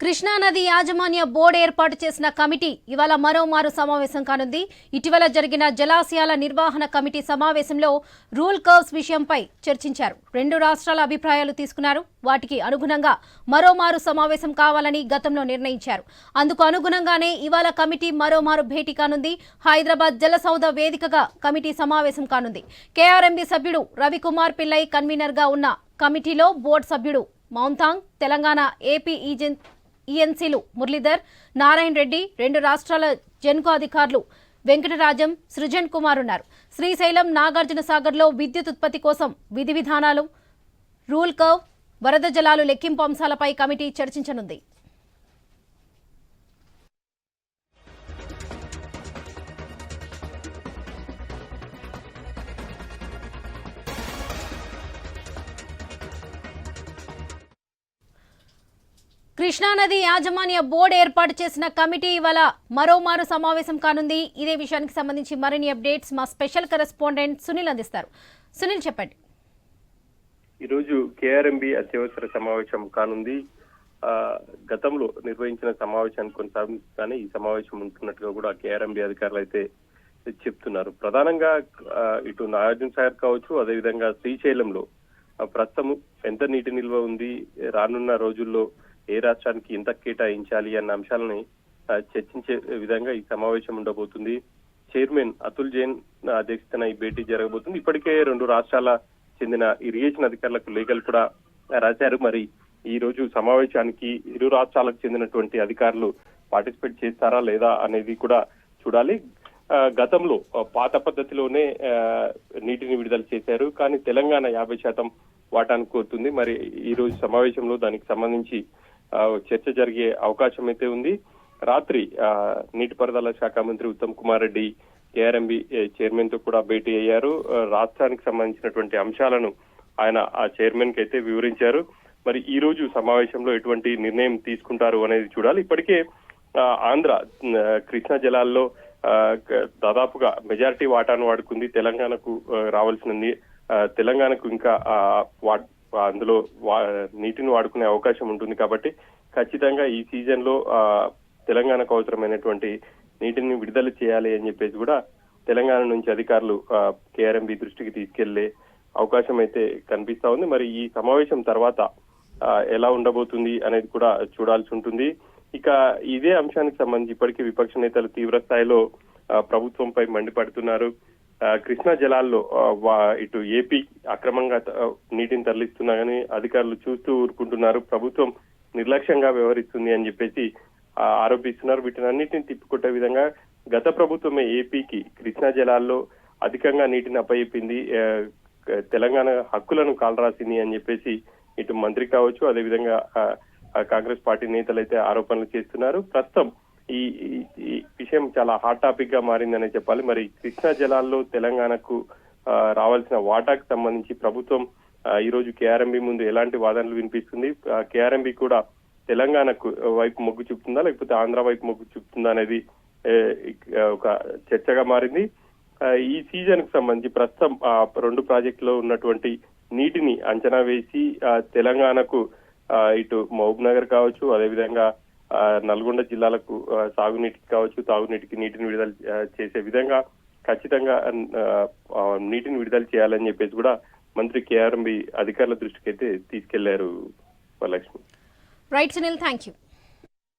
కృష్ణా నది యాజమాన్య బోర్డు ఏర్పాటు చేసిన కమిటీ ఇవాళ మరోమారు సమావేశం కానుంది. ఇటీవల జరిగిన జలాశయాల నిర్వహణ కమిటీ సమావేశంలో రూల్ కర్వ్స్ విషయంపై చర్చించారు. రెండు రాష్ట్రాల అభిప్రాయాలు తీసుకున్నారు. వాటికి అనుగుణంగా మరోమారు సమావేశం కావాలని గతంలో నిర్ణయించారు. అందుకు అనుగుణంగానే ఇవాళ కమిటీ మరోమారు భేటీ కానుంది. హైదరాబాద్ జలసౌధ వేదికగా కమిటీ సమావేశం కానుంది. కేఆర్ఎంబీ సభ్యుడు రవికుమార్ పిల్లై కన్వీనర్ గా ఉన్న కమిటీలో బోర్డు సభ్యుడు మౌంతాంగ్, తెలంగాణ ఏపీ ఈఎన్సీలు మురళీధర్, నారాయణ రెడ్డి, రెండు రాష్ట్రాల జెన్కో అధికారులు వెంకటరాజం, సృజన్ కుమార్ ఉన్నారు. శ్రీశైలం, నాగార్జున సాగర్లో విద్యుత్ ఉత్పత్తి కోసం విధి విధానాలు, రూల్ కర్వ్, వరద జలాలు లెక్కింపు అంశాలపై కమిటీ చర్చించనుంది. కృష్ణానది యాజమాన్య బోర్డు ఏర్పాటు చేసిన కమిటీ ఇవాళ మరోమారు సమావేశం కానుంది. ఇదే విషయానికి సంబంధించి మరిన్ని అప్డేట్స్ మా స్పెషల్ కరెస్పాండెంట్ సునీల్ అందిస్తారు. సునీల్, చెప్పండి. ఈరోజు కేఆర్ఎంబీ అత్యవసర సమావేశం కానుంది. గతంలో నిర్వహించిన సమావేశాన్ని కొనసాగిస్తూనే ఈ సమావేశం ఉంటున్నట్టుగా కూడా కేఆర్ఎంబీ అధికారులు అయితే చెప్తున్నారు. ప్రధానంగా ఇటు నాగార్జున సాగర్ కావచ్చు, అదేవిధంగా శ్రీశైలంలో ప్రస్తుతం ఎంత నీటి నిల్వ ఉంది, రానున్న రోజుల్లో ఏ రాష్ట్రానికి ఎంత కేటాయించాలి అన్న అంశాలని చర్చించే విధంగా ఈ సమావేశం ఉండబోతుంది. చైర్మన్ అతుల్ జైన్ అధ్యక్షతన ఈ భేటీ జరగబోతుంది. ఇప్పటికే రెండు రాష్ట్రాల చెందిన ఇరిగేషన్ అధికారులకు లేఖలు కూడా రాశారు. మరి ఈ రోజు సమావేశానికి ఇరు రాష్ట్రాలకు చెందినటువంటి అధికారులు పార్టిసిపేట్ చేస్తారా లేదా అనేది కూడా చూడాలి. గతంలో పాత పద్ధతిలోనే నీటిని విడుదల చేశారు, కానీ తెలంగాణ 50% వాటాను కోరుతుంది. మరి ఈ రోజు సమావేశంలో దానికి సంబంధించి చర్చ జరిగే అవకాశం అయితే ఉంది. రాత్రి నీటిపారుదల శాఖ మంత్రి ఉత్తమ్ కుమార్ రెడ్డి కేఆర్ఎంబీ చైర్మన్ తో కూడా భేటీ అయ్యారు. రాష్ట్రానికి సంబంధించినటువంటి అంశాలను ఆయన ఆ చైర్మన్ కి అయితే వివరించారు. మరి ఈ రోజు సమావేశంలో ఎటువంటి నిర్ణయం తీసుకుంటారు అనేది చూడాలి. ఇప్పటికే ఆంధ్ర కృష్ణా జలాల్లో దాదాపుగా మెజారిటీ వాటాను వాడుకుంది. తెలంగాణకు రావాల్సింది. తెలంగాణకు ఇంకా అందులో నీటిని వాడుకునే అవకాశం ఉంటుంది. కాబట్టి ఖచ్చితంగా ఈ సీజన్ లో తెలంగాణకు అవసరమైనటువంటి నీటిని విడుదల చేయాలి అని చెప్పేసి కూడా తెలంగాణ నుంచి అధికారులు కేఆర్ఎంబీ దృష్టికి తీసుకెళ్లే అవకాశం అయితే కనిపిస్తా ఉంది. మరి ఈ సమావేశం తర్వాత ఎలా ఉండబోతుంది అనేది కూడా చూడాల్సి ఉంటుంది. ఇక ఇదే అంశానికి సంబంధించి ఇప్పటికీ విపక్ష నేతలు తీవ్ర స్థాయిలో ప్రభుత్వంపై మండిపడుతున్నారు. కృష్ణా జలాల్లో ఇటు ఏపీ అక్రమంగా నీటిని తరలిస్తున్నా కానీ అధికారులు చూస్తూ ఊరుకుంటున్నారు, ప్రభుత్వం నిర్లక్ష్యంగా వ్యవహరిస్తుంది అని చెప్పేసి ఆరోపిస్తున్నారు. వీటినన్నిటిని తిప్పికొట్టే విధంగా గత ప్రభుత్వమే ఏపీకి కృష్ణా జలాల్లో అధికంగా నీటిని అప్పచెప్పింది, తెలంగాణ హక్కులను కాలరాసింది అని చెప్పేసి ఇటు మంత్రి కావచ్చు, అదేవిధంగా కాంగ్రెస్ పార్టీ నేతలు అయితే ఆరోపణలు చేస్తున్నారు. ప్రస్తుతం ఈ విషయం చాలా హాట్ టాపిక్ గా మారిందనే చెప్పాలి. మరి కృష్ణా జలాల్లో తెలంగాణకు రావాల్సిన వాటాకు సంబంధించి ప్రభుత్వం ఈ రోజు కేఆర్ఎంబీ ముందు ఎలాంటి వాదనలు వినిపిస్తుంది, కేఆర్ఎంబీ కూడా తెలంగాణకు వైపు మొగ్గు చూపుతుందా లేకపోతే ఆంధ్ర వైపు మొగ్గు చూపుతుందా అనేది ఒక చర్చగా మారింది. ఈ సీజన్ కు సంబంధించి ప్రస్తుతం రెండు ప్రాజెక్టులో ఉన్నటువంటి నీటిని అంచనా వేసి తెలంగాణకు ఇటు మహబూబ్ నగర్ కావచ్చు, అదేవిధంగా నల్గొండ జిల్లాలకు సాగునీటికి కావచ్చు, తాగునీటికి నీటిని విడుదల చేసే విధంగా ఖచ్చితంగా నీటిని విడుదల చేయాలని చెప్పేసి కూడా మంత్రి కేఆర్ఎంబీ అధికారుల దృష్టికి అయితే తీసుకెళ్లారు. Varalakshmi. Right Sunil, thank you.